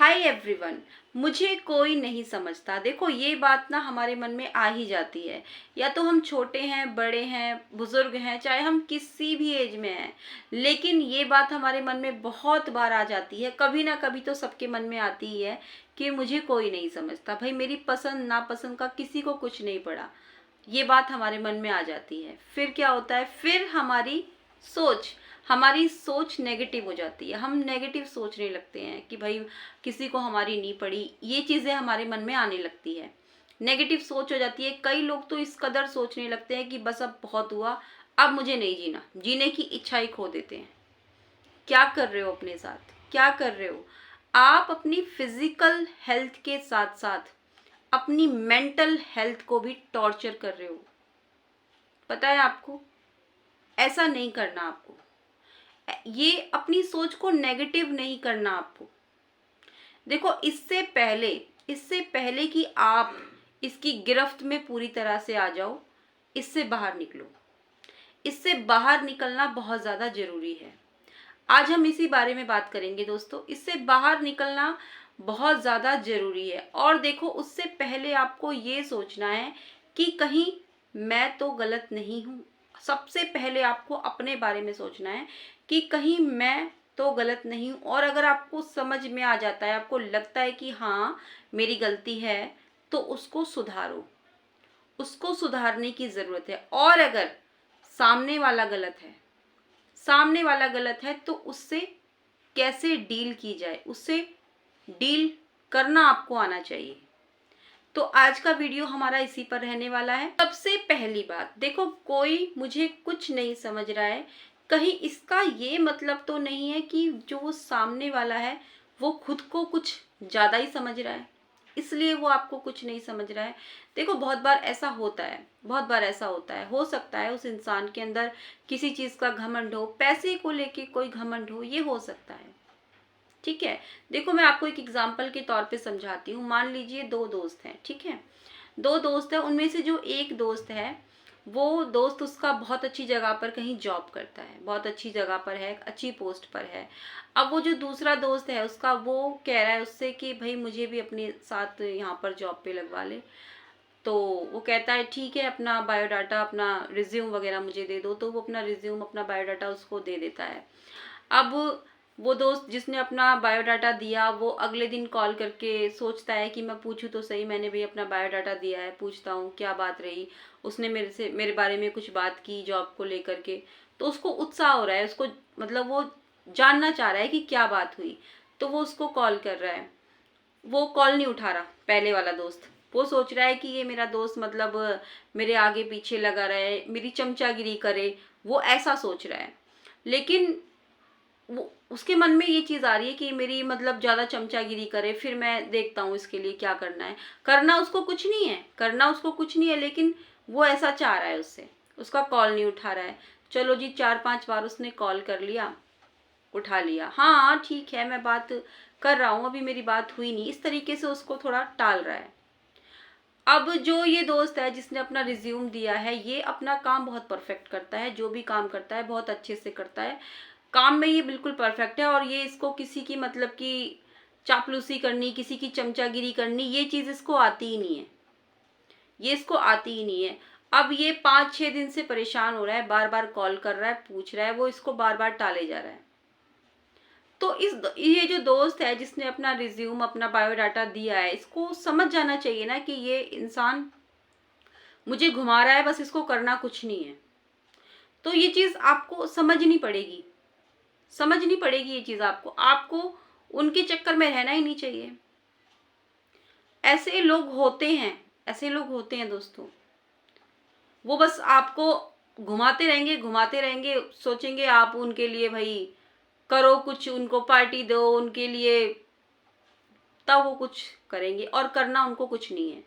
Hi everyone, मुझे कोई नहीं समझता। देखो, ये बात ना हमारे मन में आ ही जाती है। या तो हम छोटे हैं, बड़े हैं, बुजुर्ग हैं, चाहे हम किसी भी एज में हैं, लेकिन ये बात हमारे मन में बहुत बार आ जाती है। कभी ना कभी तो सबके मन में आती ही है कि मुझे कोई नहीं समझता। भाई, मेरी पसंद नापसंद का किसी को कुछ नहीं पड़ा। ये बात हमारे मन में आ जाती है। फिर क्या होता है? फिर हमारी सोच नेगेटिव हो जाती है। हम नेगेटिव सोचने लगते हैं कि भाई किसी को हमारी नहीं पड़ी। ये चीज़ें हमारे मन में आने लगती है, नेगेटिव सोच हो जाती है। कई लोग तो इस कदर सोचने लगते हैं कि बस अब बहुत हुआ, अब मुझे नहीं जीना, जीने की इच्छा ही खो देते हैं। क्या कर रहे हो अपने साथ? क्या कर रहे हो आप? अपनी फिजिकल हेल्थ के साथ साथ अपनी मेंटल हेल्थ को भी टॉर्चर कर रहे हो। पता है आपको? ऐसा नहीं करना आपको। ये अपनी सोच को नेगेटिव नहीं करना आपको। देखो, इससे पहले कि आप इसकी गिरफ्त में पूरी तरह से आ जाओ, इससे बाहर निकलो। इससे बाहर निकलना बहुत ज़्यादा ज़रूरी है। आज हम इसी बारे में बात करेंगे दोस्तों। इससे बाहर निकलना बहुत ज़्यादा ज़रूरी है। और देखो, उससे पहले आपको ये सोचना है कि कहीं मैं तो गलत नहीं हूँ। सबसे पहले आपको अपने बारे में सोचना है कि कहीं मैं तो गलत नहीं हूँ। और अगर आपको समझ में आ जाता है, आपको लगता है कि हाँ मेरी गलती है, तो उसको सुधारो। उसको सुधारने की ज़रूरत है। और अगर सामने वाला गलत है तो उससे कैसे डील की जाए, उससे डील करना आपको आना चाहिए। तो आज का वीडियो हमारा इसी पर रहने वाला है। सबसे पहली बात, देखो, कोई मुझे कुछ नहीं समझ रहा है, कहीं इसका ये मतलब तो नहीं है कि जो वो सामने वाला है वो खुद को कुछ ज़्यादा ही समझ रहा है, इसलिए वो आपको कुछ नहीं समझ रहा है। देखो, बहुत बार ऐसा होता है। हो सकता है उस इंसान के अंदर किसी चीज़ का घमंड हो, पैसे को लेके कोई घमंड हो, ये हो सकता है। ठीक है, देखो, मैं आपको एक एग्जाम्पल के तौर पे समझाती हूँ। मान लीजिए दो दोस्त हैं, ठीक है। दो दोस्त है, उनमें से जो एक दोस्त है, वो दोस्त उसका बहुत अच्छी जगह पर कहीं जॉब करता है, बहुत अच्छी जगह पर है, अच्छी पोस्ट पर है। अब वो जो दूसरा दोस्त है उसका, वो कह रहा है उससे कि भाई मुझे भी अपने साथ यहाँ पर जॉब पे लगवा ले। तो वो कहता है ठीक है, अपना बायोडाटा, अपना रिज्यूम वगैरह मुझे दे दो। तो वो अपना रिज्यूम, अपना बायोडाटा उसको दे देता है। अब वो दोस्त जिसने अपना बायोडाटा दिया, वो अगले दिन कॉल करके सोचता है कि मैं पूछूं तो सही, मैंने भी अपना बायोडाटा दिया है, पूछता हूँ क्या बात रही। उसने मेरे बारे में कुछ बात की जॉब को लेकर के, तो उसको उत्साह हो रहा है, उसको मतलब वो जानना चाह रहा है कि क्या बात हुई। तो वो उसको कॉल कर रहा है, वो कॉल नहीं उठा रहा पहले वाला दोस्त। वो सोच रहा है कि ये मेरा दोस्त मतलब मेरे आगे पीछे लगा रहे, मेरी चमचागिरी करे, वो ऐसा सोच रहा है। लेकिन वो उसके मन में ये चीज़ आ रही है कि मेरी मतलब ज़्यादा चमचागिरी करे, फिर मैं देखता हूँ इसके लिए क्या करना है। करना उसको कुछ नहीं है, लेकिन वो ऐसा चाह रहा है उससे। उसका कॉल नहीं उठा रहा है। चलो जी, 4-5 बार उसने कॉल कर लिया, उठा लिया, हाँ ठीक है मैं बात कर रहा हूँ, अभी मेरी बात हुई नहीं, इस तरीके से उसको थोड़ा टाल रहा है। अब जो ये दोस्त है जिसने अपना रिज्यूम दिया है, ये अपना काम बहुत परफेक्ट करता है, जो भी काम करता है बहुत अच्छे से करता है, काम में ये बिल्कुल परफेक्ट है। और ये इसको किसी की मतलब कि चापलूसी करनी, किसी की चमचागिरी करनी, ये चीज़ इसको आती ही नहीं है, ये इसको आती ही नहीं है। अब ये 5-6 दिन से परेशान हो रहा है, बार बार कॉल कर रहा है, पूछ रहा है, वो इसको बार बार टाले जा रहा है। तो ये जो दोस्त है जिसने अपना रिज्यूम, अपना बायोडाटा दिया है, इसको समझ जाना चाहिए ना कि ये इंसान मुझे घुमा रहा है, बस इसको करना कुछ नहीं है। तो ये चीज़ आपको समझनी पड़ेगी ये चीज़ आपको आपको उनके चक्कर में रहना ही नहीं चाहिए। ऐसे लोग होते हैं दोस्तों। वो बस आपको घुमाते रहेंगे, सोचेंगे आप उनके लिए भाई करो कुछ, उनको पार्टी दो उनके लिए, तब वो कुछ करेंगे। और करना उनको कुछ नहीं है,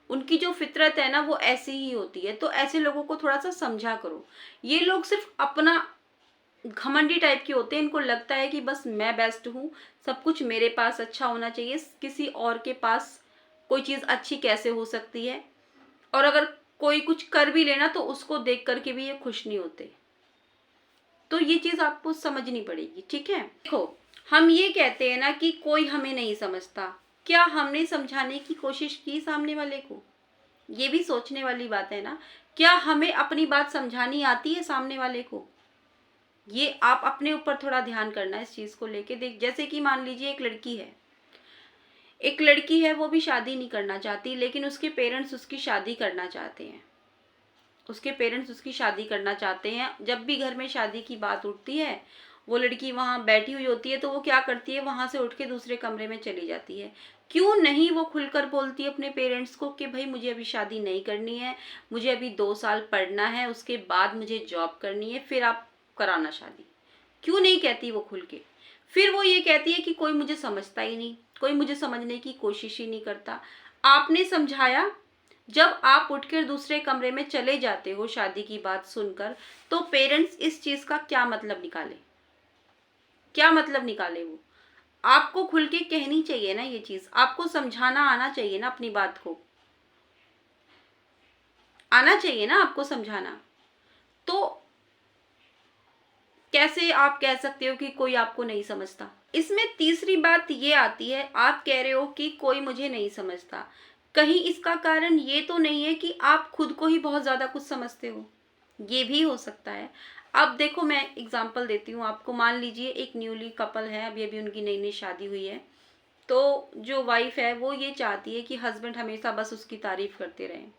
उनकी जो फितरत है ना वो ऐसी ही होती है। तो ऐसे लोगों को थोड़ा सा समझा करो। ये लोग सिर्फ अपना घमंडी टाइप के होते हैं, इनको लगता है कि बस मैं बेस्ट हूँ, सब कुछ मेरे पास अच्छा होना चाहिए, किसी और के पास कोई चीज़ अच्छी कैसे हो सकती है। और अगर कोई कुछ कर भी लेना तो उसको देख करके भी ये खुश नहीं होते। तो ये चीज़ आपको समझनी पड़ेगी, ठीक है। देखो, हम ये कहते हैं ना कि कोई हमें नहीं समझता, क्या हमने समझाने की कोशिश की सामने वाले को? ये भी सोचने वाली बात है ना। क्या हमें अपनी बात समझानी आती है सामने वाले को? ये आप अपने ऊपर थोड़ा ध्यान करना इस चीज को लेके। देख, जैसे कि मान लीजिए एक लड़की है, वो भी शादी नहीं करना चाहती, लेकिन उसके पेरेंट्स उसकी शादी करना चाहते हैं। उसके पेरेंट्स उसकी शादी करना चाहते हैं। जब भी घर में शादी की बात उठती है, वो लड़की वहां बैठी हुई होती है, तो वो क्या करती है, वहां से उठ के दूसरे कमरे में चली जाती है। क्यों नहीं वो खुलकर बोलती है अपने पेरेंट्स को कि भाई मुझे अभी शादी नहीं करनी है, मुझे अभी 2 साल पढ़ना है, उसके बाद मुझे जॉब करनी है, फिर आप कराना शादी। क्यों नहीं कहती वो खुल के? फिर वो ये कहती है कि कोई मुझे समझता ही नहीं, कोई मुझे समझने की कोशिश ही नहीं करता। आपने समझाया, जब आप उठकर दूसरे कमरे में चले जाते हो शादी की बात सुनकर, तो पेरेंट्स इस चीज का क्या मतलब निकाले? क्या मतलब निकाले वो? आपको खुल के कहनी चाहिए ना ये चीज, आपको समझाना आना चाहिए ना, अपनी बात को आना चाहिए ना आपको समझाना। तो कैसे आप कह सकते हो कि कोई आपको नहीं समझता? इसमें तीसरी बात ये आती है, आप कह रहे हो कि कोई मुझे नहीं समझता। कहीं इसका कारण ये तो नहीं है कि आप खुद को ही बहुत ज्यादा कुछ समझते हो? ये भी हो सकता है। अब देखो, मैं एग्जांपल देती हूँ आपको। मान लीजिए एक न्यूली कपल है, अभी अभी उनकी नई नई शादी हुई है। तो जो वाइफ है वो ये चाहती है कि हस्बैंड हमेशा बस उसकी तारीफ करते रहें।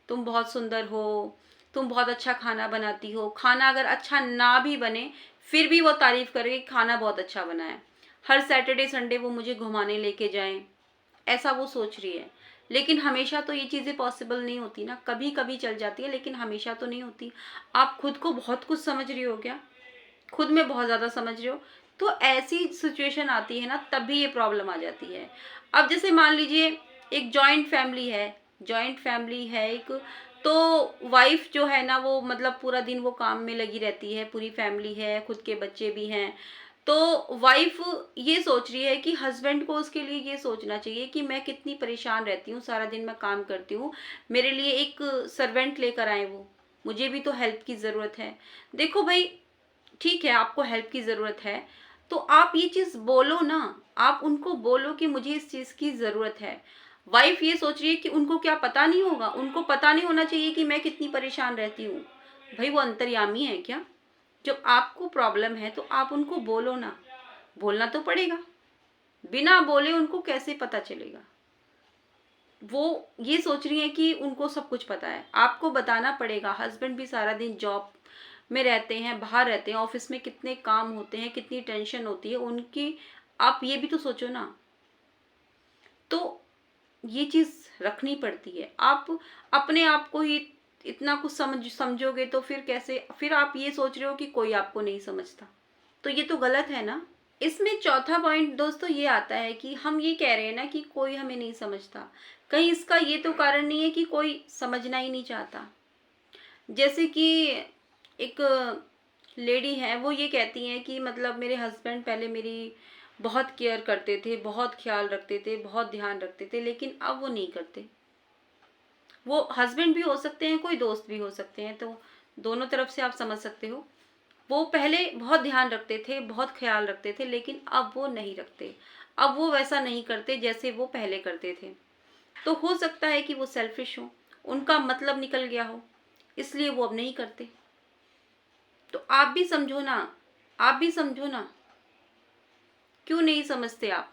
तुम बहुत सुंदर हो, तुम बहुत अच्छा खाना बनाती हो। खाना अगर अच्छा ना भी बने, फिर भी वो तारीफ करे कि खाना बहुत अच्छा बना है। हर सैटरडे संडे वो मुझे घुमाने लेके जाएं, ऐसा वो सोच रही है। लेकिन हमेशा तो ये चीज़ें पॉसिबल नहीं होती ना, कभी कभी चल जाती है, लेकिन हमेशा तो नहीं होती। आप खुद को बहुत कुछ समझ रही हो क्या? खुद में बहुत ज़्यादा समझ रहे हो? तो ऐसी सिचुएशन आती है ना, तभी ये प्रॉब्लम आ जाती है। अब जैसे मान लीजिए एक जॉइंट फैमिली है एक, तो वाइफ जो है ना, वो मतलब पूरा दिन वो काम में लगी रहती है, पूरी फैमिली है, खुद के बच्चे भी हैं। तो वाइफ ये सोच रही है कि हस्बैंड को उसके लिए ये सोचना चाहिए कि मैं कितनी परेशान रहती हूँ, सारा दिन मैं काम करती हूँ, मेरे लिए एक सर्वेंट लेकर आए वो, मुझे भी तो हेल्प की ज़रूरत है। देखो भाई, ठीक है, आपको हेल्प की ज़रूरत है, तो आप ये चीज़ बोलो ना। आप उनको बोलो कि मुझे इस चीज़ की ज़रूरत है। वाइफ ये सोच रही है कि उनको क्या पता नहीं होगा? उनको पता नहीं होना चाहिए कि मैं कितनी परेशान रहती हूँ? भाई वो अंतर्यामी है क्या? जब आपको प्रॉब्लम है तो आप उनको बोलो ना, बोलना तो पड़ेगा। बिना बोले उनको कैसे पता चलेगा? वो ये सोच रही है कि उनको सब कुछ पता है, आपको बताना पड़ेगा। हस्बैंड भी सारा दिन जॉब में रहते हैं, बाहर रहते हैं, ऑफिस में कितने काम होते हैं, कितनी टेंशन होती है उनकी, आप ये भी तो सोचो ना। तो ये चीज रखनी पड़ती है। आप अपने आप को ही इतना कुछ समझोगे तो फिर कैसे? फिर आप ये सोच रहे हो कि कोई आपको नहीं समझता, तो ये तो गलत है ना। इसमें चौथा पॉइंट दोस्तों ये आता है कि हम ये कह रहे हैं ना कि कोई हमें नहीं समझता, कहीं इसका ये तो कारण नहीं है कि कोई समझना ही नहीं चाहता। जैसे कि एक लेडी है, वो ये कहती हैं कि मतलब मेरे हस्बैंड पहले मेरी बहुत केयर करते थे, बहुत ख्याल रखते थे, बहुत ध्यान रखते थे, लेकिन अब वो नहीं करते। वो हस्बैंड भी हो सकते हैं, कोई दोस्त भी हो सकते हैं, तो दोनों तरफ से आप समझ सकते हो। वो पहले बहुत ध्यान रखते थे, बहुत ख्याल रखते थे, लेकिन अब वो नहीं रखते। अब वो वैसा नहीं करते जैसे वो पहले करते थे। तो हो सकता है कि वो सेल्फिश हो, उनका मतलब निकल गया हो, इसलिए वो अब नहीं करते। तो आप भी समझो ना, आप भी समझो ना। क्यों नहीं समझते आप?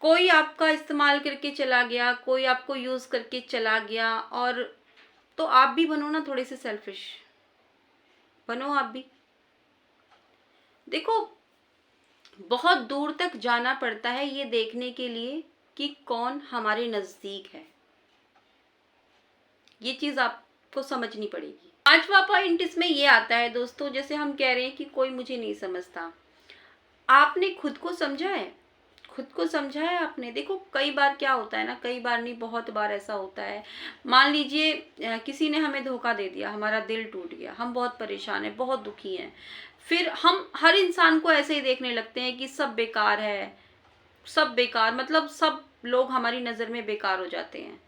कोई आपका इस्तेमाल करके चला गया, कोई आपको यूज करके चला गया, और तो आप भी बनो ना थोड़े से सेल्फिश, बनो आप भी। देखो, बहुत दूर तक जाना पड़ता है ये देखने के लिए कि कौन हमारे नजदीक है। ये चीज आपको समझनी पड़ेगी। पांचवा पॉइंट इसमें ये आता है दोस्तों, जैसे हम कह रहे हैं कि कोई मुझे नहीं समझता, आपने खुद को समझा है? खुद को समझा है आपने? देखो, कई बार क्या होता है ना, कई बार नहीं, बहुत बार ऐसा होता है। मान लीजिए किसी ने हमें धोखा दे दिया, हमारा दिल टूट गया, हम बहुत परेशान हैं, बहुत दुखी हैं। फिर हम हर इंसान को ऐसे ही देखने लगते हैं कि सब बेकार है, सब बेकार, मतलब सब लोग हमारी नज़र में बेकार हो जाते हैं।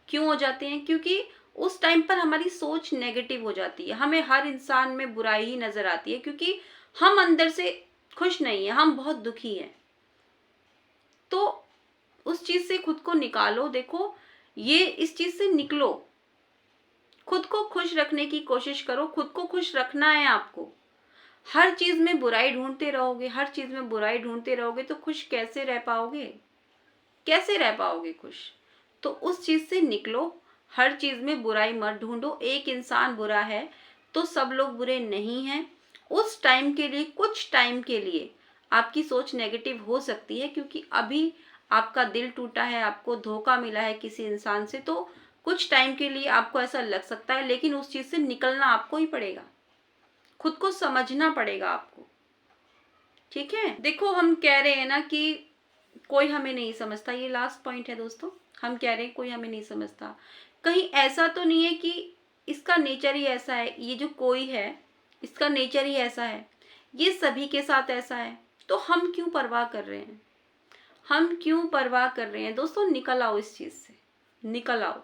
क्यों हो जाते हैं? क्योंकि उस टाइम पर हमारी सोच नेगेटिव हो जाती है, हमें हर इंसान में बुराई ही नज़र आती है, क्योंकि हम अंदर से खुश नहीं है, हम बहुत दुखी हैं, तो उस चीज से खुद को निकालो। देखो, ये इस चीज से निकलो, खुद को खुश रखने की कोशिश करो। खुद को खुश रखना है आपको। हर चीज में बुराई ढूंढते रहोगे, हर चीज में बुराई ढूंढते रहोगे तो खुश कैसे रह पाओगे? कैसे रह पाओगे खुश? तो उस चीज से निकलो। हर चीज में बुराई मत ढूंढो। एक इंसान बुरा है तो सब लोग बुरे नहीं हैं। उस टाइम के लिए, कुछ टाइम के लिए आपकी सोच नेगेटिव हो सकती है, क्योंकि अभी आपका दिल टूटा है, आपको धोखा मिला है किसी इंसान से, तो कुछ टाइम के लिए आपको ऐसा लग सकता है, लेकिन उस चीज से निकलना आपको ही पड़ेगा। खुद को समझना पड़ेगा आपको, ठीक है? देखो, हम कह रहे हैं ना कि कोई हमें नहीं समझता, ये लास्ट पॉइंट है दोस्तों। हम कह रहे हैं कोई हमें नहीं समझता, कहीं ऐसा तो नहीं है कि इसका नेचर ही ऐसा है, ये जो कोई है इसका नेचर ही ऐसा है, ये सभी के साथ ऐसा है, तो हम क्यों परवाह कर रहे हैं? हम क्यों परवाह कर रहे हैं? दोस्तों, निकल आओ इस चीज से, निकल आओ।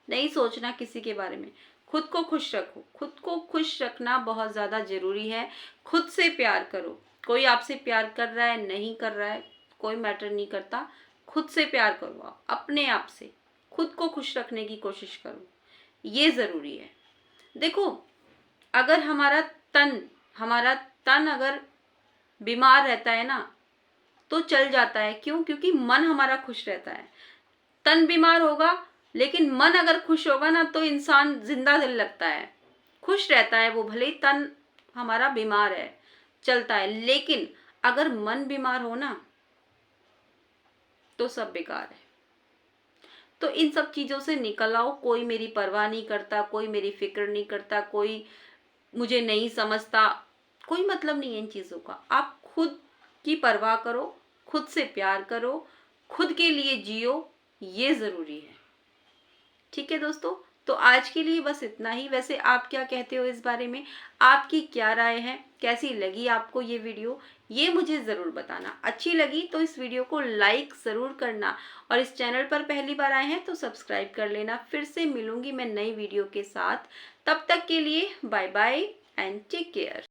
नहीं सोचना किसी के बारे में, खुद को खुश रखो। खुद को खुश रखना बहुत ज्यादा जरूरी है। खुद से प्यार करो। कोई आपसे प्यार कर रहा है, नहीं कर रहा है, कोई मैटर नहीं करता। खुद से प्यार करो, आप अपने आप से खुद को खुश रखने की कोशिश करो, ये जरूरी है। देखो, अगर हमारा तन अगर बीमार रहता है ना तो चल जाता है। क्यों? क्योंकि मन हमारा खुश रहता है। तन बीमार होगा लेकिन मन अगर खुश होगा ना तो इंसान जिंदा दिल लगता है, खुश रहता है वो, भले ही तन हमारा बीमार है, चलता है। लेकिन अगर मन बीमार हो ना तो सब बेकार है। तो इन सब चीजों से निकल आओ। कोई मेरी परवाह नहीं करता, कोई मेरी फिक्र नहीं करता, कोई मुझे नहीं समझता, कोई मतलब नहीं है इन चीजों का। आप खुद की परवाह करो, खुद से प्यार करो, खुद के लिए जियो, ये जरूरी है। ठीक है दोस्तों, तो आज के लिए बस इतना ही। वैसे आप क्या कहते हो इस बारे में? आपकी क्या राय है? कैसी लगी आपको ये वीडियो? ये मुझे ज़रूर बताना। अच्छी लगी तो इस वीडियो को लाइक ज़रूर करना, और इस चैनल पर पहली बार आए हैं तो सब्सक्राइब कर लेना। फिर से मिलूंगी मैं नई वीडियो के साथ। तब तक के लिए bye bye and take care.